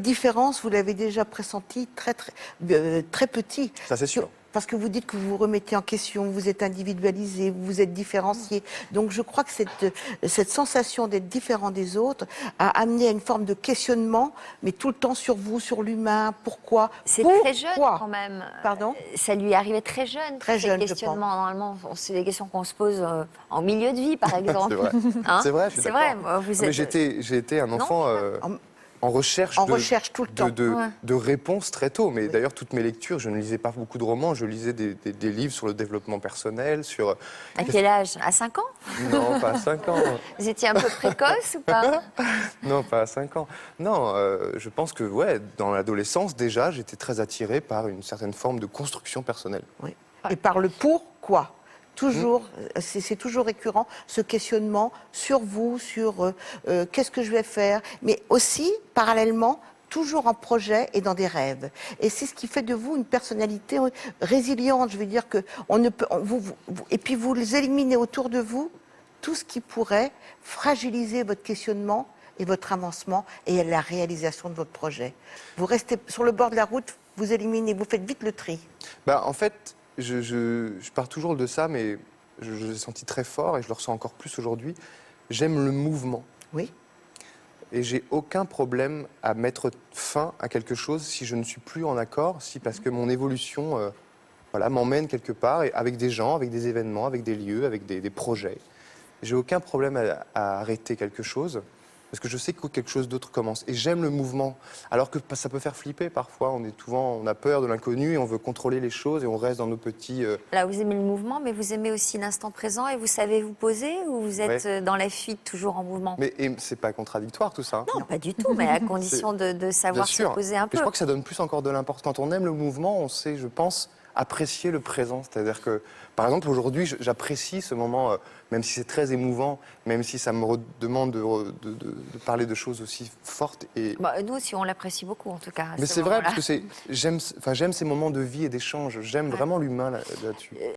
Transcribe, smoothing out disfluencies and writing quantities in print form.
votre différence, vous l'avez déjà pressentie très petit. Ça, c'est sûr. Parce que vous dites que vous vous remettez en question, vous êtes individualisé, vous vous êtes différencié. Donc je crois que cette sensation d'être différent des autres a amené à une forme de questionnement, mais tout le temps sur vous, sur l'humain, pourquoi. C'est très jeune quand même. Pardon? Ça lui arrivait très jeune. Très ces jeune, je questionnements. pense. Normalement, c'est des questions qu'on se pose en milieu de vie, par exemple. C'est vrai. Hein, C'est vrai, je suis c'est d'accord. vrai. Moi, vous Mais êtes... j'ai été un enfant en recherche, Tout le temps. de réponses très tôt. Mais d'ailleurs, toutes mes lectures, je ne lisais pas beaucoup de romans, je lisais des livres sur le développement personnel, sur... À quel âge? À 5 ans? Non, pas à 5 ans. Vous étiez un peu précoce ou pas? Non, pas à 5 ans. Non, je pense que, ouais, dans l'adolescence, déjà, j'étais très attiré par une certaine forme de construction personnelle. Oui. Et par le pourquoi. Toujours, c'est toujours récurrent, ce questionnement sur vous, sur qu'est-ce que je vais faire, mais aussi, parallèlement, toujours en projet et dans des rêves. Et c'est ce qui fait de vous une personnalité résiliente. Je veux dire que on ne peut, et puis vous les éliminez autour de vous tout ce qui pourrait fragiliser votre questionnement et votre avancement et la réalisation de votre projet. Vous restez sur le bord de la route, vous éliminez, vous faites vite le tri. Bah, en fait, je pars toujours de ça, mais je l'ai senti très fort et je le ressens encore plus aujourd'hui. J'aime le mouvement. Oui. Et j'ai aucun problème à mettre fin à quelque chose si je ne suis plus en accord, si parce que mon évolution voilà, m'emmène quelque part, et avec des gens, avec des événements, avec des lieux, avec des projets. J'ai aucun problème à arrêter quelque chose, parce que je sais que quelque chose d'autre commence. Et j'aime le mouvement, alors que ça peut faire flipper parfois. On a peur de l'inconnu et on veut contrôler les choses et on reste dans nos petits... Là, vous aimez le mouvement, mais vous aimez aussi l'instant présent et vous savez vous poser, ou vous êtes dans la fuite, toujours en mouvement? Mais c'est pas contradictoire tout ça. Hein. Non, pas du tout, mais à condition de savoir se poser un peu. Mais je crois que ça donne plus encore de l'importance. Quand on aime le mouvement, on sait, je pense, apprécier le présent. C'est-à-dire que, par exemple, aujourd'hui, j'apprécie ce moment, même si c'est très émouvant, même si ça me demande de parler de choses aussi fortes. Et... Bah, nous aussi, on l'apprécie beaucoup, en tout cas. Mais c'est vrai, parce que j'aime ces moments de vie et d'échange. J'aime vraiment l'humain là-dessus.